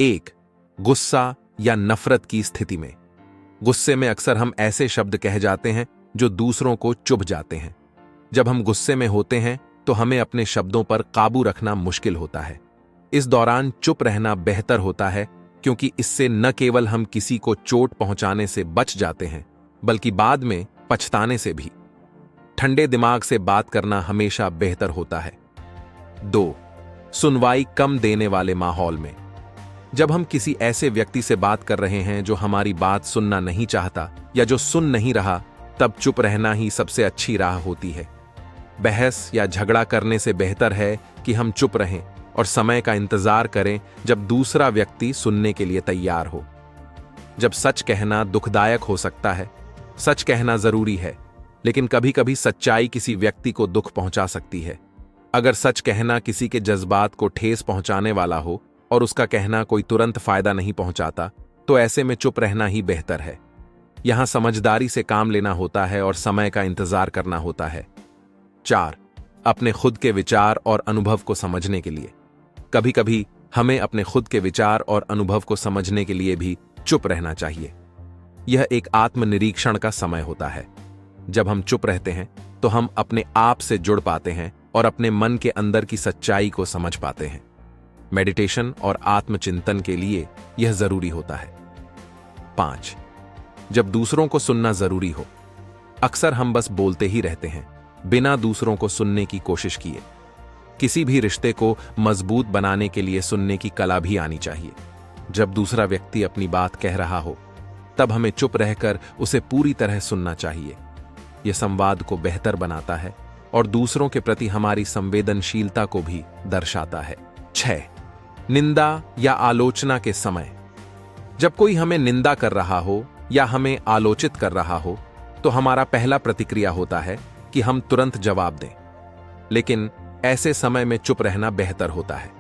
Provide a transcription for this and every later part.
एक, गुस्सा या नफरत की स्थिति में। गुस्से में अक्सर हम ऐसे शब्द कह जाते हैं जो दूसरों को चुभ जाते हैं। जब हम गुस्से में होते हैं तो हमें अपने शब्दों पर काबू रखना मुश्किल होता है। इस दौरान चुप रहना बेहतर होता है, क्योंकि इससे न केवल हम किसी को चोट पहुंचाने से बच जाते हैं, बल्कि बाद में पछताने से भी। ठंडे दिमाग से बात करना हमेशा बेहतर होता है। 2, सुनवाई कम देने वाले माहौल में। जब हम किसी ऐसे व्यक्ति से बात कर रहे हैं जो हमारी बात सुनना नहीं चाहता या जो सुन नहीं रहा, तब चुप रहना ही सबसे अच्छी राह होती है। बहस या झगड़ा करने से बेहतर है कि हम चुप रहें और समय का इंतजार करें जब दूसरा व्यक्ति सुनने के लिए तैयार हो। जब सच कहना दुखदायक हो सकता है, सच कहना जरूरी है, लेकिन कभी कभी सच्चाई किसी व्यक्ति को दुख पहुंचा सकती है। अगर सच कहना किसी के जज्बात को ठेस पहुंचाने वाला हो और उसका कहना कोई तुरंत फायदा नहीं पहुंचाता, तो ऐसे में चुप रहना ही बेहतर है। यहां समझदारी से काम लेना होता है और समय का इंतजार करना होता है। 4, अपने खुद के विचार और अनुभव को समझने के लिए। कभी कभी हमें अपने खुद के विचार और अनुभव को समझने के लिए भी चुप रहना चाहिए। यह एक आत्मनिरीक्षण का समय होता है। जब हम चुप रहते हैं तो हम अपने आप से जुड़ पाते हैं और अपने मन के अंदर की सच्चाई को समझ पाते हैं। मेडिटेशन और आत्मचिंतन के लिए यह जरूरी होता है। 5, जब दूसरों को सुनना जरूरी हो। अक्सर हम बस बोलते ही रहते हैं, बिना दूसरों को सुनने की कोशिश किए। किसी भी रिश्ते को मजबूत बनाने के लिए सुनने की कला भी आनी चाहिए। जब दूसरा व्यक्ति अपनी बात कह रहा हो, तब हमें चुप रहकर उसे पूरी तरह सुनना चाहिए। यह संवाद को बेहतर बनाता है और दूसरों के प्रति हमारी संवेदनशीलता को भी दर्शाता है। 6, निंदा या आलोचना के समय। जब कोई हमें निंदा कर रहा हो या हमें आलोचित कर रहा हो, तो हमारा पहला प्रतिक्रिया होता है कि हम तुरंत जवाब दें। लेकिन ऐसे समय में चुप रहना बेहतर होता है।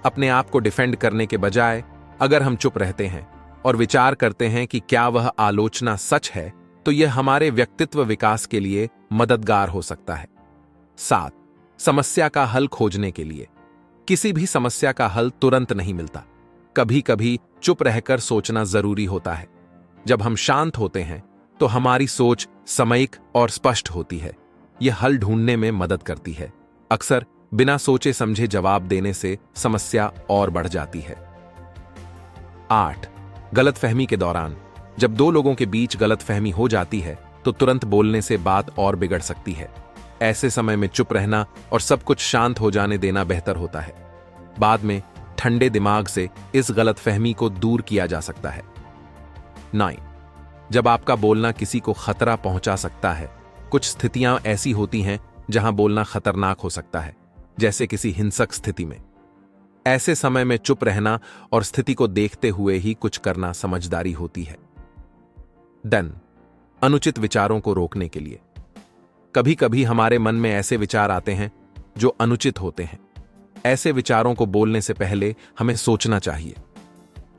अपने आप को डिफेंड करने के बजाय अगर हम चुप रहते हैं और विचार करते हैं कि क्या वह आलोचना सच है, तो यह हमारे व्यक्तित्व विकास के लिए मददगार हो सकता है। 7, समस्या का हल खोजने के लिए। किसी भी समस्या का हल तुरंत नहीं मिलता। कभी कभी चुप रहकर सोचना जरूरी होता है। जब हम शांत होते हैं तो हमारी सोच समयिक और स्पष्ट होती है। यह हल ढूंढने में मदद करती है। अक्सर बिना सोचे समझे जवाब देने से समस्या और बढ़ जाती है। 8, गलतफहमी के दौरान। जब दो लोगों के बीच गलतफहमी हो जाती है तो तुरंत बोलने से बात और बिगड़ सकती है। ऐसे समय में चुप रहना और सब कुछ शांत हो जाने देना बेहतर होता है। बाद में ठंडे दिमाग से इस गलतफहमी को दूर किया जा सकता है। 9, जब आपका बोलना किसी को खतरा पहुंचा सकता है। कुछ स्थितियां ऐसी होती हैं जहां बोलना खतरनाक हो सकता है, जैसे किसी हिंसक स्थिति में। ऐसे समय में चुप रहना और स्थिति को देखते हुए ही कुछ करना समझदारी होती है। 10, अनुचित विचारों को रोकने के लिए। कभी कभी हमारे मन में ऐसे विचार आते हैं जो अनुचित होते हैं। ऐसे विचारों को बोलने से पहले हमें सोचना चाहिए।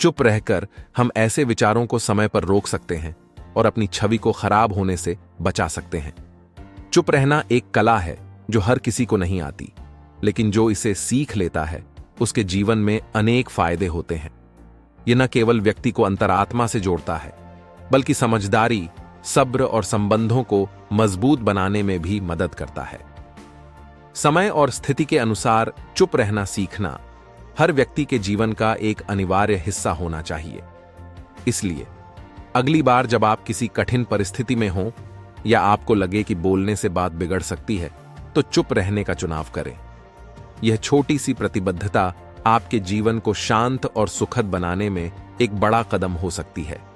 चुप रहकर हम ऐसे विचारों को समय पर रोक सकते हैं और अपनी छवि को खराब होने से बचा सकते हैं। चुप रहना एक कला है जो हर किसी को नहीं आती, लेकिन जो इसे सीख लेता है उसके जीवन में अनेक फायदे होते हैं। यह न केवल व्यक्ति को अंतरात्मा से जोड़ता है, बल्कि समझदारी, सब्र और संबंधों को मजबूत बनाने में भी मदद करता है। समय और स्थिति के अनुसार चुप रहना सीखना हर व्यक्ति के जीवन का एक अनिवार्य हिस्सा होना चाहिए। इसलिए अगली बार जब आप किसी कठिन परिस्थिति में हों या आपको लगे कि बोलने से बात बिगड़ सकती है, तो चुप रहने का चुनाव करें। यह छोटी सी प्रतिबद्धता आपके जीवन को शांत और सुखद बनाने में एक बड़ा कदम हो सकती है।